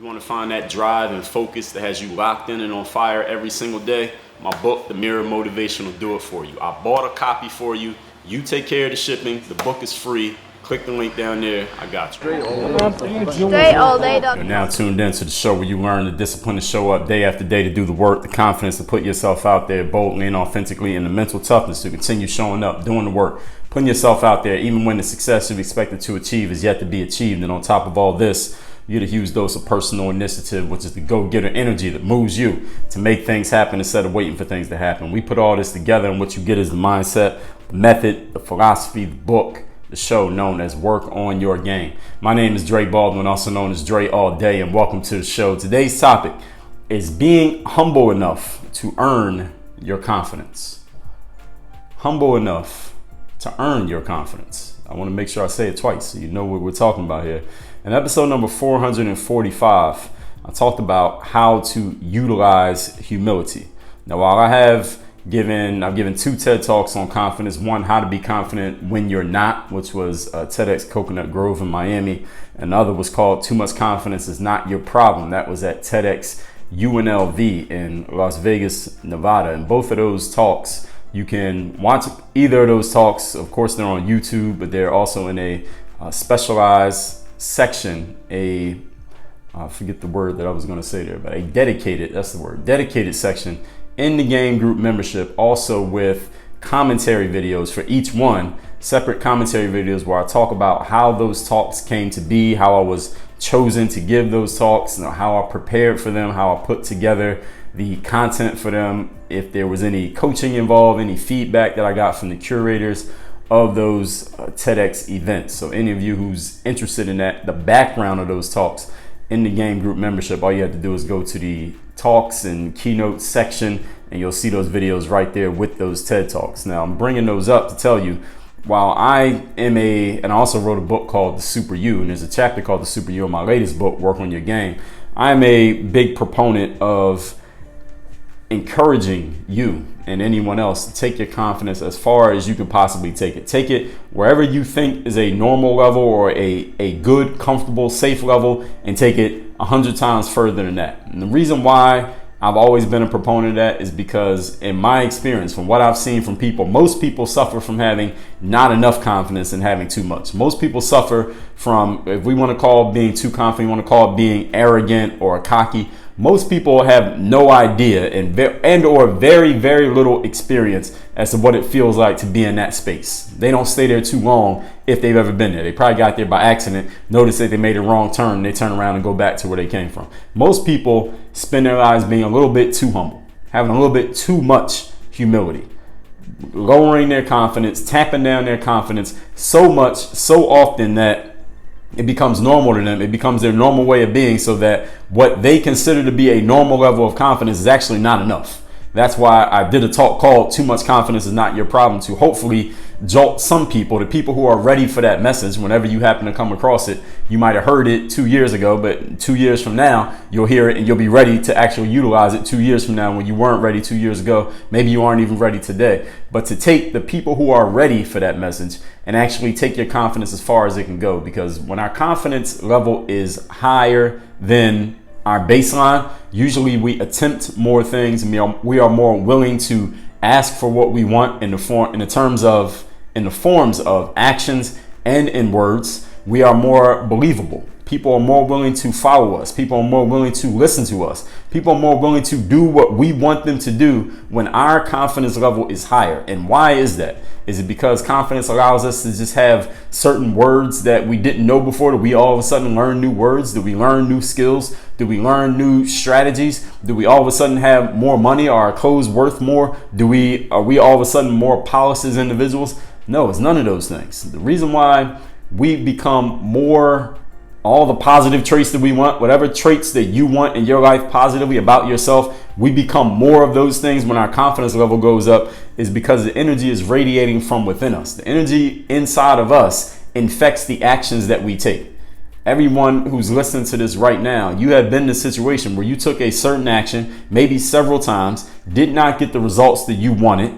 want to find that drive and focus that has you locked in and on fire every single day, my book, The Mirror of Motivation, will do it for you. I bought a copy for you. You take care of the shipping. The book is free. Click the link down there. I got you. You're now tuned in to the show where you learn the discipline to show up day after day, to do the work, the confidence to put yourself out there boldly and authentically, and the mental toughness to continue showing up, doing the work, putting yourself out there even when the success you've expected to achieve is yet to be achieved. And on top of all this, you get a huge dose of personal initiative, which is the go-getter energy that moves you to make things happen instead of waiting for things to happen. We put all this together, and what you get is the mindset, the method, the philosophy, the book, the show known as Work on Your Game. My name is Dre Baldwin, also known as Dre All Day, and welcome to the show. Today's topic is being humble enough to earn your confidence. Humble enough to earn your confidence. I want to make sure I say it twice so you know what we're talking about here. In episode number 445, I talked about how to utilize humility. Now, while I've given 2 TED Talks on confidence. One, how to be confident when you're not, which was TEDx Coconut Grove in Miami. Another was called Too Much Confidence Is Not Your Problem. That was at TEDx UNLV in Las Vegas, Nevada. And both of those talks, you can watch either of those talks. Of course, they're on YouTube, but they're also in a specialized section, I forget the word that I was going to say there, but a dedicated section in the game group membership, also with commentary videos for each one, separate commentary videos where I talk about how those talks came to be, how I was chosen to give those talks, how I prepared for them, how I put together the content for them, if there was any coaching involved, any feedback that I got from the curators of those TEDx events. So any of you who's interested in that, the background of those talks in the game group membership, all you have to do is go to the talks and keynote section and you'll see those videos right there with those TED Talks. Now, I'm bringing those up to tell you, while I am and I also wrote a book called The Super You, and there's a chapter called The Super You in my latest book, Work on Your Game. I'm a big proponent of encouraging you and anyone else to take your confidence as far as you can possibly take it. Take it wherever you think is a normal level or a good, comfortable, safe level, and take it 100 times further than that. And the reason why I've always been a proponent of that is because, in my experience, from what I've seen from people, most people suffer from having not enough confidence and having too much. Most people suffer from, if we want to call being too confident, we want to call it being arrogant or cocky. Most people have no idea and or very, very little experience as to what it feels like to be in that space. They don't stay there too long if they've ever been there. They probably got there by accident, noticed that they made a wrong turn, and they turn around and go back to where they came from. Most people spend their lives being a little bit too humble, having a little bit too much humility, lowering their confidence, tapping down their confidence so much, so often that it becomes normal to them. It becomes their normal way of being, so that what they consider to be a normal level of confidence is actually not enough. That's why I did a talk called Too Much Confidence Is Not Your Problem, to hopefully jolt some people, the people who are ready for that message. Whenever you happen to come across it, you might have heard it 2 years ago, but 2 years from now, you'll hear it and you'll be ready to actually utilize it 2 years from now when you weren't ready 2 years ago. Maybe you aren't even ready today. But to take the people who are ready for that message and actually take your confidence as far as it can go, because when our confidence level is higher than our baseline, usually we attempt more things and we are more willing to ask for what we want in the forms of actions and in words. We are more believable. People are more willing to follow us. People are more willing to listen to us. People are more willing to do what we want them to do when our confidence level is higher. And why is that? Is it because confidence allows us to just have certain words that we didn't know before? Do we all of a sudden learn new words? Do we learn new skills? Do we learn new strategies? Do we all of a sudden have more money? Are our clothes worth more? Are we all of a sudden more polished as individuals? No, it's none of those things. The reason why we become more all the positive traits that we want, whatever traits that you want in your life positively about yourself, we become more of those things when our confidence level goes up, is because the energy is radiating from within us. The energy inside of us infects the actions that we take. Everyone who's listening to this right now, you have been in a situation where you took a certain action, maybe several times, did not get the results that you wanted,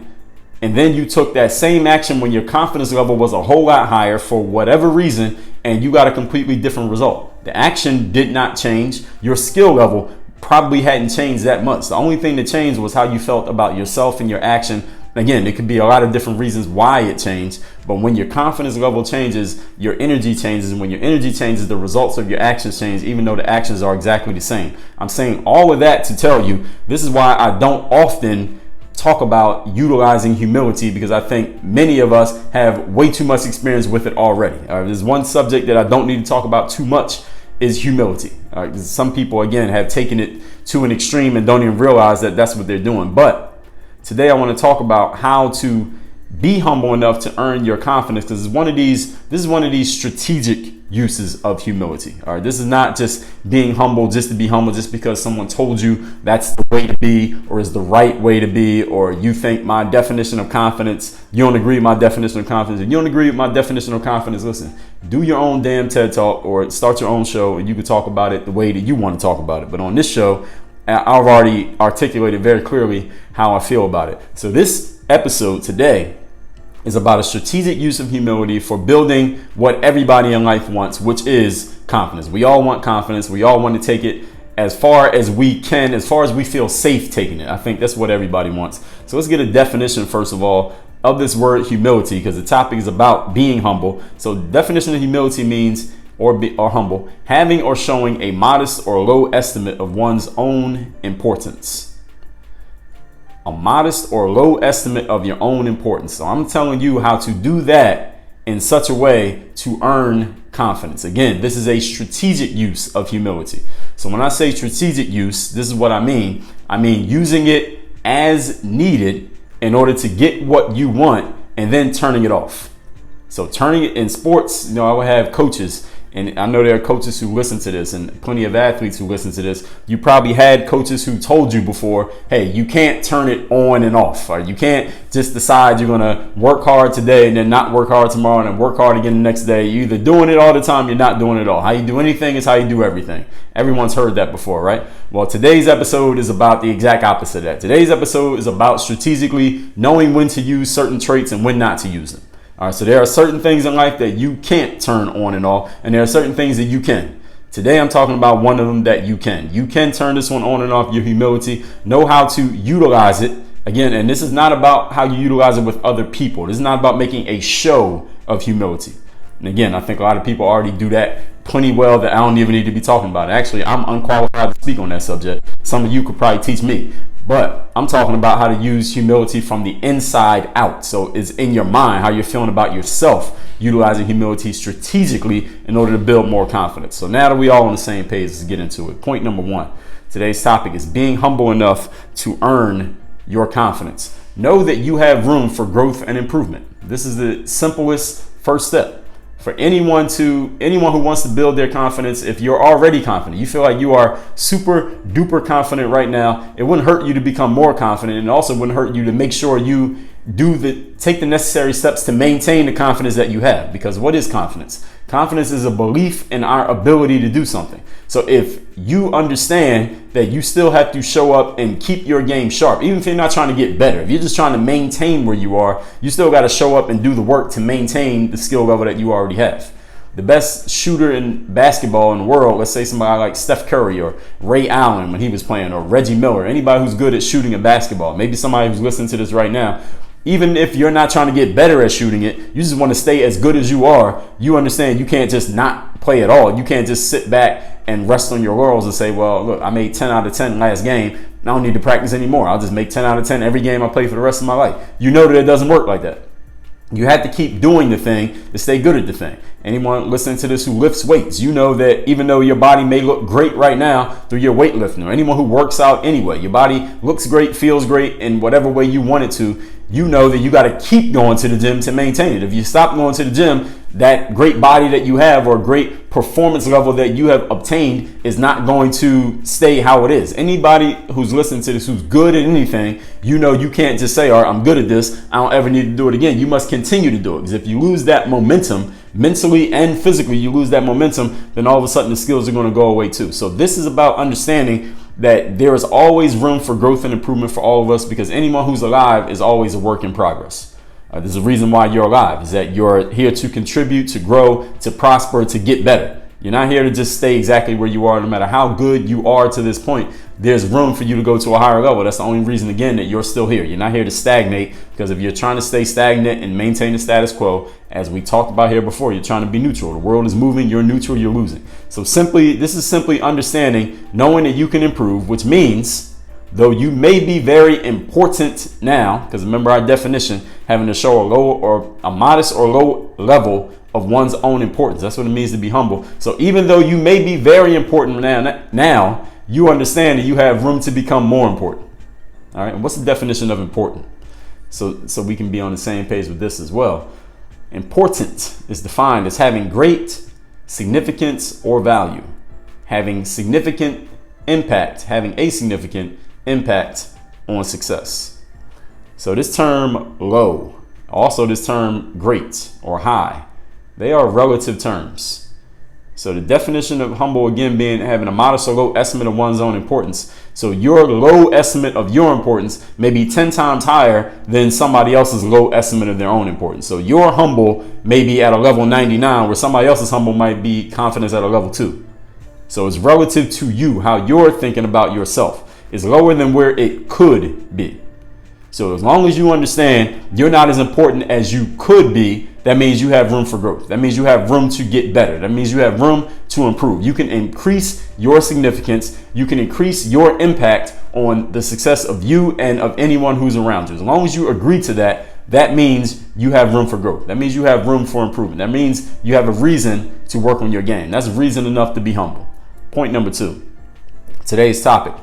and then you took that same action when your confidence level was a whole lot higher for whatever reason, and you got a completely different result. The action did not change. Your skill level probably hadn't changed that much. The only thing that changed was how you felt about yourself and your action. Again, it could be a lot of different reasons why it changed, but when your confidence level changes, your energy changes, and when your energy changes, the results of your actions change, even though the actions are exactly the same. I'm saying all of that to tell you, this is why I don't often talk about utilizing humility, because I think many of us have way too much experience with it already. There's one subject that I don't need to talk about too much is humility. Some people, again, have taken it to an extreme and don't even realize that that's what they're doing. But today I want to talk about how to be humble enough to earn your confidence, because this is one of these strategic uses of humility. All right, this is not just being humble just to be humble, just because someone told you that's the way to be or is the right way to be, or you think my definition of confidence, you don't agree with my definition of confidence. If you don't agree with my definition of confidence, listen, do your own damn TED Talk or start your own show, and you can talk about it the way that you want to talk about it. But on this show, I've already articulated very clearly how I feel about it. So this episode today is about a strategic use of humility for building what everybody in life wants, which is confidence. We all want confidence. We all want to take it as far as we can, as far as we feel safe taking it. I think that's what everybody wants. So let's get a definition, first of all, of this word humility, because the topic is about being humble. So the definition of humility means or humble, having or showing a modest or low estimate of one's own importance. A modest or low estimate of your own importance. So I'm telling you how to do that in such a way to earn confidence. Again, this is a strategic use of humility. So when I say strategic use, this is what I mean. I mean using it as needed in order to get what you want and then turning it off. So turning it in sports, I would have coaches, and I know there are coaches who listen to this and plenty of athletes who listen to this. You probably had coaches who told you before, hey, you can't turn it on and off. Or you can't just decide you're going to work hard today and then not work hard tomorrow and then work hard again the next day. You're either doing it all the time, you're not doing it all. How you do anything is how you do everything. Everyone's heard that before, right? Well, today's episode is about the exact opposite of that. Today's episode is about strategically knowing when to use certain traits and when not to use them. All right, so there are certain things in life that you can't turn on and off, and there are certain things that you can. Today, I'm talking about one of them that you can. You can turn this one on and off, your humility. Know how to utilize it. Again, and this is not about how you utilize it with other people. This is not about making a show of humility. And again, I think a lot of people already do that plenty well that I don't even need to be talking about it. Actually, I'm unqualified to speak on that subject. Some of you could probably teach me. But I'm talking about how to use humility from the inside out. So it's in your mind, how you're feeling about yourself, utilizing humility strategically in order to build more confidence. So now that we all on the same page, let's get into it. Point number one, today's topic is being humble enough to earn your confidence. Know that you have room for growth and improvement. This is the simplest first step. For anyone who wants to build their confidence, if you're already confident, you feel like you are super duper confident right now, it wouldn't hurt you to become more confident, and it also wouldn't hurt you to make sure you take the necessary steps to maintain the confidence that you have. Because what is confidence? Confidence is a belief in our ability to do something. So if you understand that you still have to show up and keep your game sharp, even if you're not trying to get better, if you're just trying to maintain where you are, you still got to show up and do the work to maintain the skill level that you already have. The best shooter in basketball in the world, let's say somebody like Steph Curry or Ray Allen when he was playing, or Reggie Miller, anybody who's good at shooting a basketball, maybe somebody who's listening to this right now, even if you're not trying to get better at shooting it, you just want to stay as good as you are. You understand you can't just not play at all. You can't just sit back and rest on your laurels and say, well, look, I made 10 out of 10 last game. I don't need to practice anymore. I'll just make 10 out of 10 every game I play for the rest of my life. You know that it doesn't work like that. You have to keep doing the thing to stay good at the thing. Anyone listening to this who lifts weights, you know that even though your body may look great right now through your weightlifting, or anyone who works out anyway, your body looks great, feels great in whatever way you want it to, you know that you got to keep going to the gym to maintain it. If you stop going to the gym, that great body that you have or great performance level that you have obtained is not going to stay how it is. Anybody who's listening to this who's good at anything, you know you can't just say, all right, I'm good at this, I don't ever need to do it again. You must continue to do it, because if you lose that momentum, mentally and physically, you lose that momentum, then all of a sudden the skills are going to go away too. So this is about understanding that there is always room for growth and improvement for all of us, because anyone who's alive is always a work in progress. There's a reason why you're alive, is that you're here to contribute, to grow, to prosper, to get better. You're not here to just stay exactly where you are. No matter how good you are to this point, there's room for you to go to a higher level. That's the only reason, again, that you're still here. You're not here to stagnate, because if you're trying to stay stagnant and maintain the status quo, as we talked about here before, you're trying to be neutral. The world is moving, you're neutral, you're losing. So this is simply understanding, knowing that you can improve, which means, though you may be very important now, because remember our definition, having to show a low or a modest or low level of one's own importance. That's what it means to be humble. So even though you may be very important now, you understand that you have room to become more important. All right. And what's the definition of important? So we can be on the same page with this as well. Important is defined as having great significance or value, having significant impact, having a significant impact on success. So this term low, also this term great or high, they are relative terms. So the definition of humble, again, being having a modest or low estimate of one's own importance. So your low estimate of your importance may be 10 times higher than somebody else's low estimate of their own importance. So your humble may be at a level 99, where somebody else's humble might be confidence at a level 2. So it's relative to you. How you're thinking about yourself is lower than where it could be. So as long as you understand you're not as important as you could be, that means you have room for growth. That means you have room to get better. That means you have room to improve. You can increase your significance. You can increase your impact on the success of you and of anyone who's around you. As long as you agree to that, that means you have room for growth. That means you have room for improvement. That means you have a reason to work on your game. That's reason enough to be humble. Point number 2. Today's topic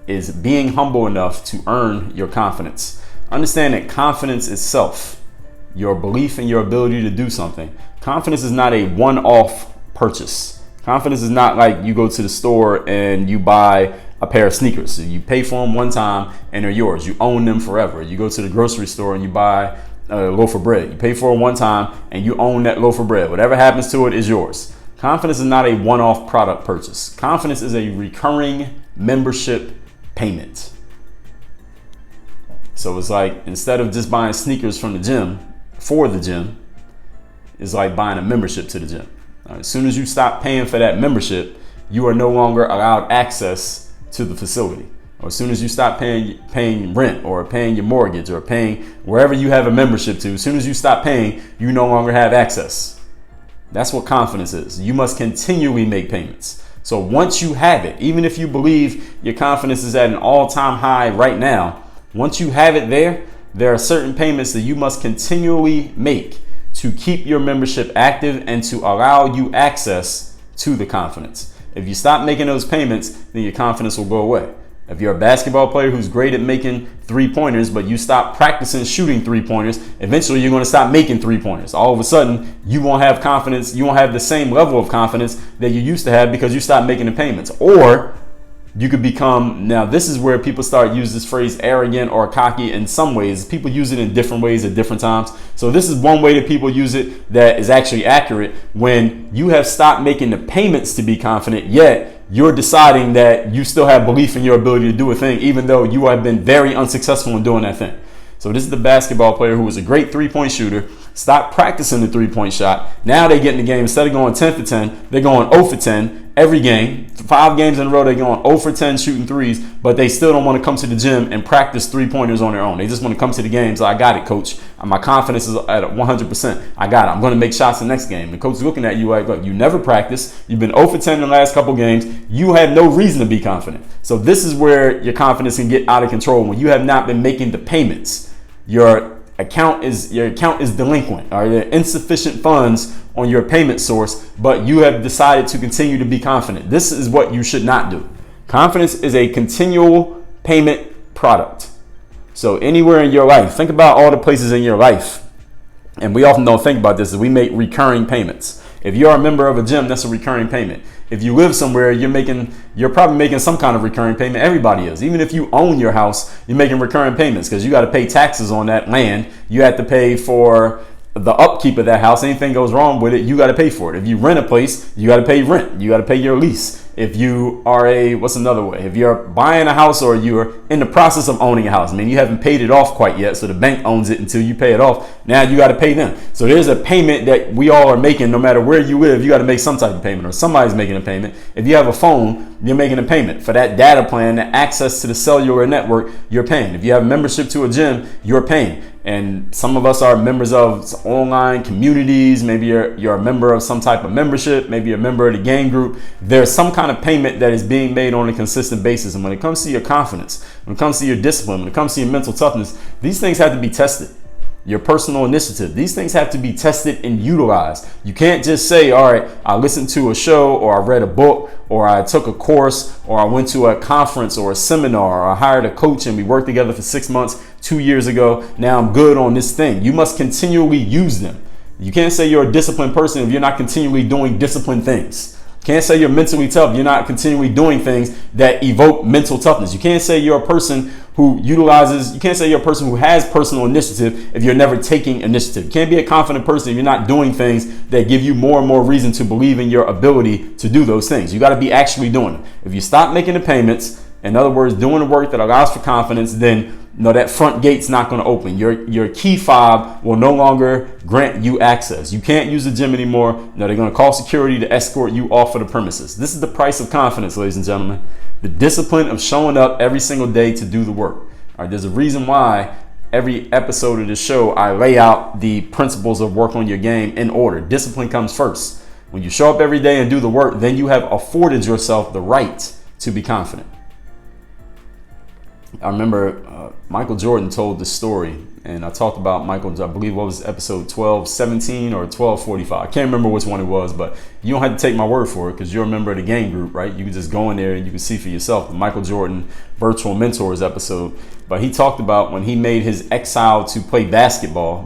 is being humble enough to earn your confidence. Understand that confidence is self, your belief in your ability to do something. Confidence is not a one-off purchase. Confidence is not like you go to the store and you buy a pair of sneakers. So you pay for them one time and they're yours. You own them forever. You go to the grocery store and you buy a loaf of bread. You pay for it one time and you own that loaf of bread. Whatever happens to it is yours. Confidence is not a one-off product purchase. Confidence is a recurring membership payment. So it's like, instead of just buying sneakers from the gym for the gym, it's like buying a membership to the gym. As soon as you stop paying for that membership, you are no longer allowed access to the facility. Or as soon as you stop paying rent, or paying your mortgage, or paying wherever you have a membership to, as soon as you stop paying, you no longer have access. That's what confidence is. You must continually make payments. So once you have it, even if you believe your confidence is at an all-time high right now, once you have it there are certain payments that you must continually make to keep your membership active and to allow you access to the confidence. If you stop making those payments, then your confidence will go away. If you're a basketball player who's great at making 3-pointers, but you stop practicing shooting 3-pointers, eventually you're going to stop making 3-pointers. All of a sudden, you won't have confidence. You won't have the same level of confidence that you used to have because you stopped making the payments. Or you could become, now this is where people start use this phrase arrogant or cocky in some ways. People use it in different ways at different times. So this is one way that people use it that is actually accurate. When you have stopped making the payments to be confident, yet you're deciding that you still have belief in your ability to do a thing, even though you have been very unsuccessful in doing that thing. So this is the basketball player who was a great 3-point shooter, stopped practicing the 3-point shot. Now they get in the game, instead of going 10 for 10, they're going 0 for 10 every game. 5 games in a row, they're going 0 for 10 shooting threes, but they still don't want to come to the gym and practice 3-pointers on their own. They just want to come to the games. I got it, coach. My confidence is at 100%. I got it. I'm going to make shots the next game. The coach is looking at you like, look, you never practiced. You've been 0 for 10 in the last couple games. You had no reason to be confident. So this is where your confidence can get out of control when you have not been making the payments. Your account is delinquent, or there are insufficient funds on your payment source, but you have decided to continue to be confident. This is what you should not do. Confidence is a continual payment product. So anywhere in your life, think about all the places in your life, and we often don't think about this, is we make recurring payments. If you're a member of a gym, that's a recurring payment. If you live somewhere, you're probably making some kind of recurring payment. Everybody is. Even if you own your house, you're making recurring payments because you got to pay taxes on that land. You have to pay for the upkeep of that house. Anything goes wrong with it, you got to pay for it. If you rent a place, you got to pay rent. You got to pay your lease. if you are what's another way? If you're buying a house or you're in the process of owning a house, I mean, you haven't paid it off quite yet, so the bank owns it until you pay it off. Now you got to pay them. So there's a payment that we all are making. No matter where you live, you got to make some type of payment, or somebody's making a payment. If you have a phone, you're making a payment for that data plan, the access to the cellular network, you're paying. If you have membership to a gym, you're paying. And some of us are members of online communities. Maybe you're a member of some type of membership. Maybe you're a member of the gang group. There's some kind of payment that is being made on a consistent basis. And when it comes to your confidence, when it comes to your discipline, when it comes to your mental toughness, these things have to be tested. Your personal initiative. These things have to be tested and utilized. You can't just say, all right, I listened to a show, or I read a book, or I took a course, or I went to a conference or a seminar, or I hired a coach and we worked together for 6 months, 2 years ago. Now I'm good on this thing. You must continually use them. You can't say you're a disciplined person if you're not continually doing disciplined things. Can't say you're mentally tough. You're not continually doing things that evoke mental toughness. You can't say you're a person who you can't say you're a person who has personal initiative if you're never taking initiative. You can't be a confident person if you're not doing things that give you more and more reason to believe in your ability to do those things. You got to be actually doing it. If you stop making the payments, in other words, doing the work that allows for confidence, then that front gate's not going to open. Your key fob will no longer grant you access. You can't use the gym anymore. They're going to call security to escort you off of the premises. This is the price of confidence, ladies and gentlemen. The discipline of showing up every single day to do the work. All right, there's a reason why every episode of the show I lay out the principles of work on your game in order. Discipline comes first. When you show up every day and do the work, then you have afforded yourself the right to be confident. I remember Michael Jordan told this story, and I talked about Michael, I believe what was episode 1217 or 1245. I can't remember which one it was, but you don't have to take my word for it because you're a member of the gang group, right? You can just go in there and you can see for yourself the Michael Jordan Virtual Mentors episode. But he talked about when he made his exile to play baseball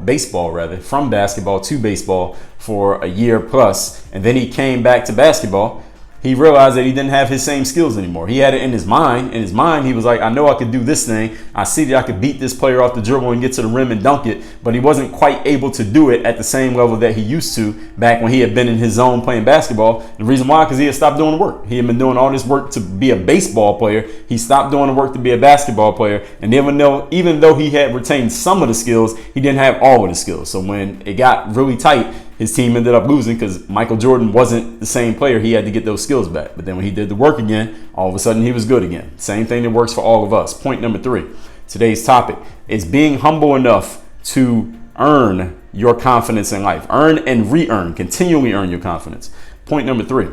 from basketball to baseball for a year plus, and then he came back to basketball. He realized that he didn't have his same skills anymore. He had it in his mind. In his mind, he was like, I know I could do this thing. I see that I could beat this player off the dribble and get to the rim and dunk it. But he wasn't quite able to do it at the same level that he used to back when he had been in his zone playing basketball. The reason why, because he had stopped doing the work. He had been doing all this work to be a baseball player. He stopped doing the work to be a basketball player. And even though he had retained some of the skills, he didn't have all of the skills. So when it got really tight, his team ended up losing because Michael Jordan wasn't the same player. He had to get those skills back. But then when he did the work again, all of a sudden he was good again. Same thing that works for all of us. Point number 3, today's topic is being humble enough to earn your confidence in life. Earn and re-earn, continually earn your confidence. Point number 3,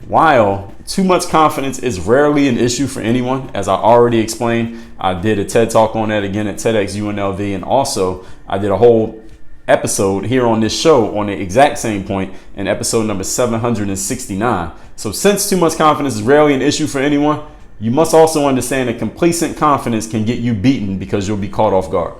while too much confidence is rarely an issue for anyone, as I already explained, I did a TED Talk on that again at TEDx UNLV, and also I did a whole episode here on this show on the exact same point in episode number 769. So since too much confidence is rarely an issue for anyone, you must also understand that complacent confidence can get you beaten because you'll be caught off guard.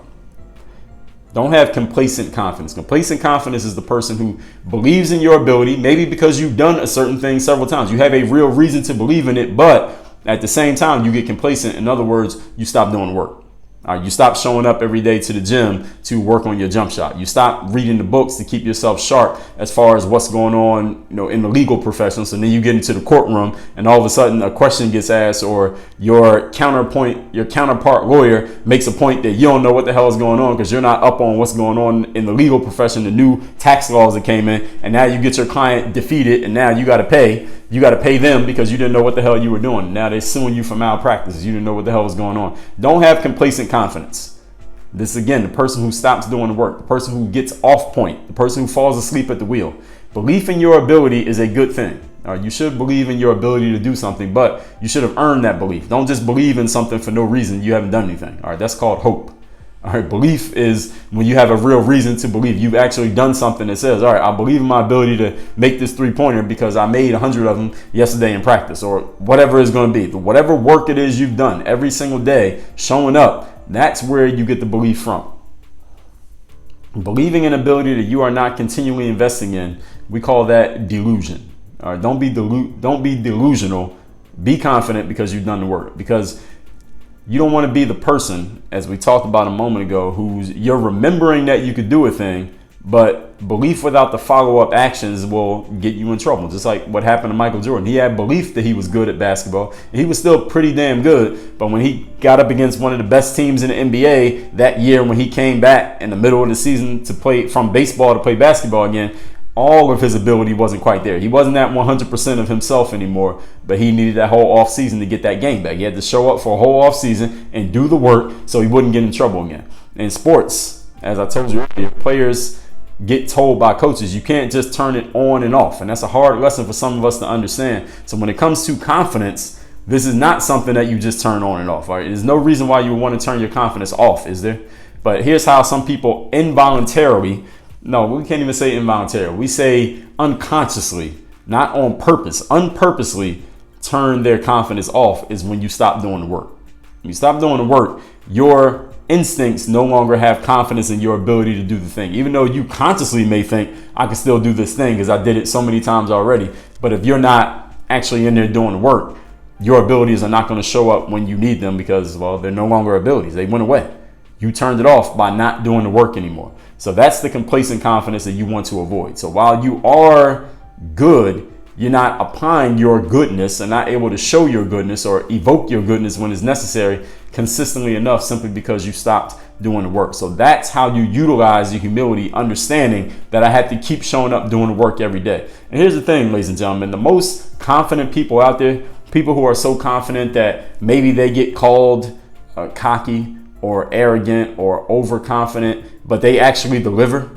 Don't have complacent confidence. Complacent confidence is the person who believes in your ability, maybe because you've done a certain thing several times. You have a real reason to believe in it, but at the same time, you get complacent. In other words, you stop doing work. You stop showing up every day to the gym to work on your jump shot. You stop reading the books to keep yourself sharp as far as what's going on, in the legal profession. So then you get into the courtroom and all of a sudden a question gets asked, or your counterpart lawyer makes a point that you don't know what the hell is going on because you're not up on what's going on in the legal profession, the new tax laws that came in, and now you get your client defeated and now you got to pay. You got to pay them because you didn't know what the hell you were doing. Now they're suing you for malpractice. You didn't know what the hell was going on. Don't have complacent confidence. This is, again, the person who stops doing the work, the person who gets off point, the person who falls asleep at the wheel. Belief in your ability is a good thing. You should believe in your ability to do something, but you should have earned that belief. Don't just believe in something for no reason. You haven't done anything. All right, that's called hope. All right, belief is when you have a real reason to believe. You've actually done something that says, all right, I believe in my ability to make this 3-pointer because I made 100 of them yesterday in practice, or whatever it's going to be. Whatever work it is you've done every single day, showing up, that's where you get the belief from. Believing in ability that you are not continually investing in, we call that delusion. All right, don't be delusional. Be confident because you've done the work. Because you don't want to be the person, as we talked about a moment ago, you're remembering that you could do a thing, But belief without the follow-up actions will get you in trouble. Just like what happened to Michael Jordan. He had belief that he was good at basketball. And he was still pretty damn good. But when he got up against one of the best teams in the NBA that year, when he came back in the middle of the season to play from baseball to play basketball again, all of his ability wasn't quite there. He wasn't at 100% of himself anymore, but he needed that whole offseason to get that game back. He had to show up for a whole offseason and do the work so he wouldn't get in trouble again. In sports, as I told you earlier, players get told by coaches, you can't just turn it on and off. And that's a hard lesson for some of us to understand. So when it comes to confidence, this is not something that you just turn on and off. All right? There's no reason why you would want to turn your confidence off, is there? But here's how some people involuntarily, no, we can't even say involuntarily. We say unconsciously, not on purpose, unpurposely turn their confidence off is when you stop doing the work. When you stop doing the work, your instincts no longer have confidence in your ability to do the thing. Even though you consciously may think, I can still do this thing because I did it so many times already. But if you're not actually in there doing the work, your abilities are not going to show up when you need them because, well, they're no longer abilities. They went away. You turned it off by not doing the work anymore. So that's the complacent confidence that you want to avoid. So while you are good, you're not applying your goodness and not able to show your goodness or evoke your goodness when it's necessary consistently enough simply because you stopped doing the work. So that's how you utilize your humility, understanding that I had to keep showing up doing the work every day. And here's the thing, ladies and gentlemen, the most confident people out there, people who are so confident that maybe they get called cocky or arrogant or overconfident, but they actually deliver.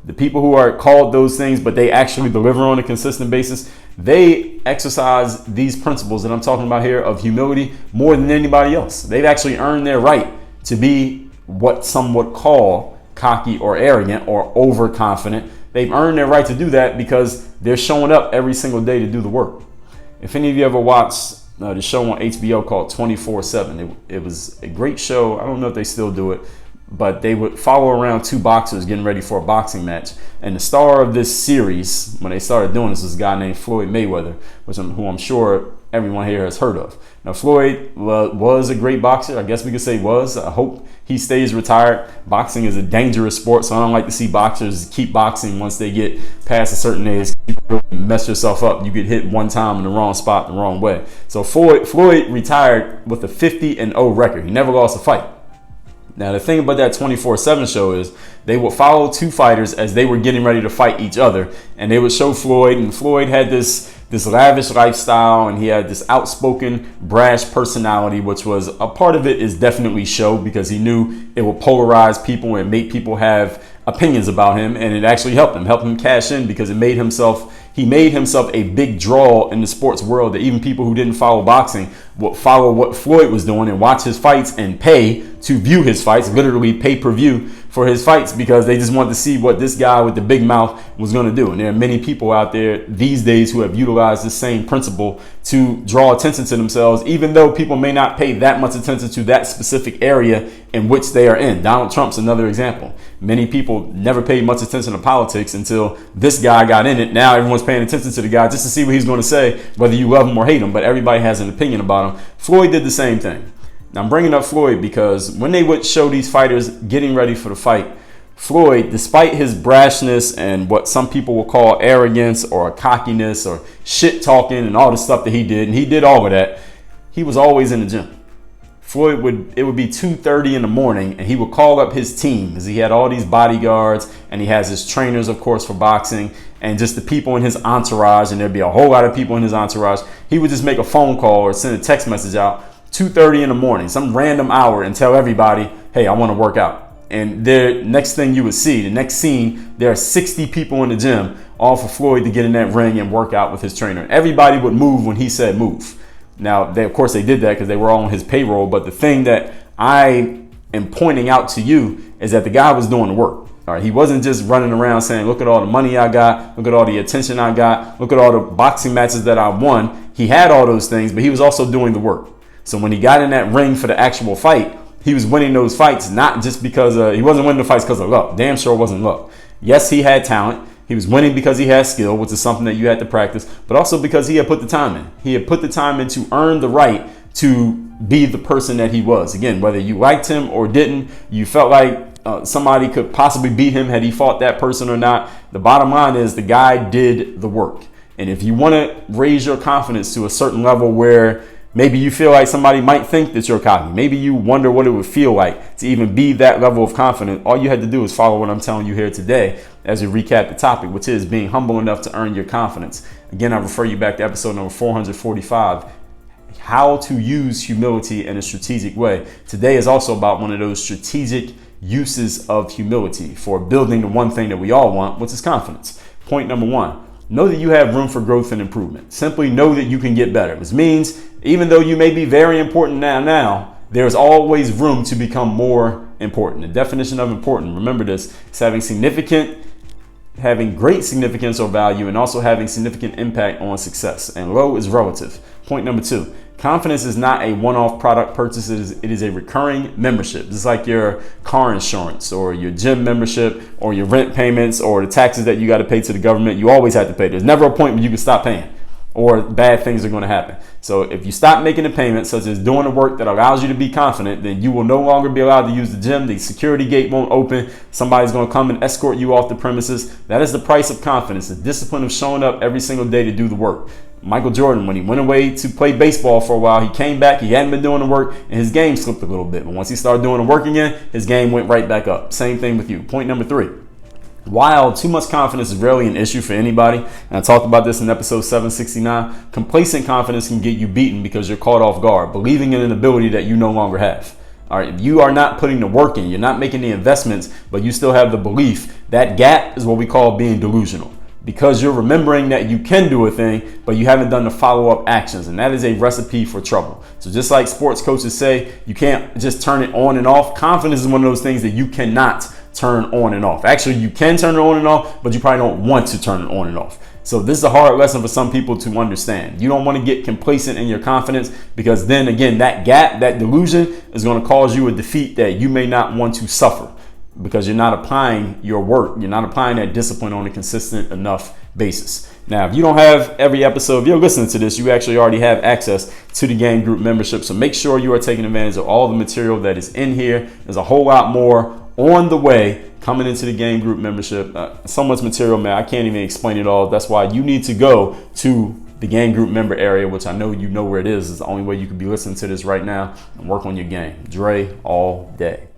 The people who are called those things, but they actually deliver on a consistent basis, they exercise these principles that I'm talking about here of humility more than anybody else. They've actually earned their right to be what some would call cocky or arrogant or overconfident. They've earned their right to do that because they're showing up every single day to do the work. If any of you ever watched the show on HBO called 24/7, it was a great show. I don't know if they still do it, but they would follow around two boxers getting ready for a boxing match. And the star of this series, when they started doing this, was a guy named Floyd Mayweather, who I'm sure everyone here has heard of. Now, Floyd was a great boxer. I guess we could say was. I hope he stays retired. Boxing is a dangerous sport, so I don't like to see boxers keep boxing once they get past a certain age. You really mess yourself up. You get hit one time in the wrong spot the wrong way. So Floyd retired with a 50-0 record. He never lost a fight. Now, the thing about that 24/7 show is they would follow two fighters as they were getting ready to fight each other. And they would show Floyd, and Floyd had this lavish lifestyle, and he had this outspoken, brash personality, which was a part of it is definitely show because he knew it would polarize people and make people have opinions about him. And it actually helped him cash in because he made himself a big draw in the sports world that even people who didn't follow boxing would follow what Floyd was doing and watch his fights and pay to view his fights, literally pay-per-view for his fights because they just wanted to see what this guy with the big mouth was going to do. And there are many people out there these days who have utilized the same principle to draw attention to themselves, even though people may not pay that much attention to that specific area in which they are in. Donald Trump's another example. Many people never paid much attention to politics until this guy got in it. Now everyone's paying attention to the guy just to see what he's going to say, whether you love him or hate him, but everybody has an opinion about him. Floyd did the same thing. Now, I'm bringing up Floyd because when they would show these fighters getting ready for the fight, Floyd, despite his brashness and what some people will call arrogance or cockiness or shit talking and all the stuff that he did, and he did all of that, he was always in the gym. It would be 2:30 in the morning and he would call up his team because he had all these bodyguards and he has his trainers, of course, for boxing and just the people in his entourage. And there'd be a whole lot of people in his entourage. He would just make a phone call or send a text message out 2:30 in the morning, some random hour, and tell everybody, hey, I want to work out. And the next thing you would see, the next scene, there are 60 people in the gym, all for Floyd to get in that ring and work out with his trainer. Everybody would move when he said move. Now, of course, they did that because they were all on his payroll. But the thing that I am pointing out to you is that the guy was doing the work. All right, he wasn't just running around saying, look at all the money I got, look at all the attention I got, look at all the boxing matches that I won. He had all those things, but he was also doing the work. So when he got in that ring for the actual fight, he was winning those fights, not just because he wasn't winning the fights because of luck. Damn sure it wasn't luck. Yes, he had talent. He was winning because he had skill, which is something that you had to practice, but also because he had put the time in. He had put the time in to earn the right to be the person that he was. Again, whether you liked him or didn't, you felt like somebody could possibly beat him had he fought that person or not. The bottom line is the guy did the work. And if you want to raise your confidence to a certain level where maybe you feel like somebody might think that you're cocky, maybe you wonder what it would feel like to even be that level of confident, all you had to do is follow what I'm telling you here today as we recap the topic, which is being humble enough to earn your confidence. Again, I refer you back to episode number 445, how to use humility in a strategic way. Today is also about one of those strategic uses of humility for building the one thing that we all want, which is confidence. Point number one, know that you have room for growth and improvement. Simply know that you can get better. This means even though you may be very important now, there's always room to become more important. The definition of important, remember this, is having great significance or value and also having significant impact on success. And low is relative. Point number two, confidence is not a one-off product purchase. It is a recurring membership. It's like your car insurance or your gym membership or your rent payments or the taxes that you got to pay to the government. You always have to pay. There's never a point when you can stop paying or bad things are going to happen. So if you stop making the payments, such as doing the work that allows you to be confident, then you will no longer be allowed to use the gym. The security gate won't open. Somebody's going to come and escort you off the premises. That is the price of confidence, the discipline of showing up every single day to do the work. Michael Jordan, when he went away to play baseball for a while, he came back, he hadn't been doing the work, and his game slipped a little bit. But once he started doing the work again, his game went right back up. Same thing with you. Point number three. While too much confidence is rarely an issue for anybody, and I talked about this in episode 769, complacent confidence can get you beaten because you're caught off guard, believing in an ability that you no longer have. All right, if you are not putting the work in, you're not making the investments, but you still have the belief, that gap is what we call being delusional. Because you're remembering that you can do a thing, but you haven't done the follow-up actions. And that is a recipe for trouble. So just like sports coaches say, you can't just turn it on and off. Confidence is one of those things that you cannot turn on and off. Actually, you can turn it on and off, but you probably don't want to turn it on and off. So this is a hard lesson for some people to understand. You don't want to get complacent in your confidence because then again, that gap, that delusion is going to cause you a defeat that you may not want to suffer, because you're not applying your work. You're not applying that discipline on a consistent enough basis. Now, if you don't have every episode, if you're listening to this, you actually already have access to the Game Group membership. So make sure you are taking advantage of all the material that is in here. There's a whole lot more on the way coming into the Game Group membership. So much material, man. I can't even explain it all. That's why you need to go to the Game Group member area, which I know you know where it is. It's the only way you could be listening to this right now and work on your game. Dre all day.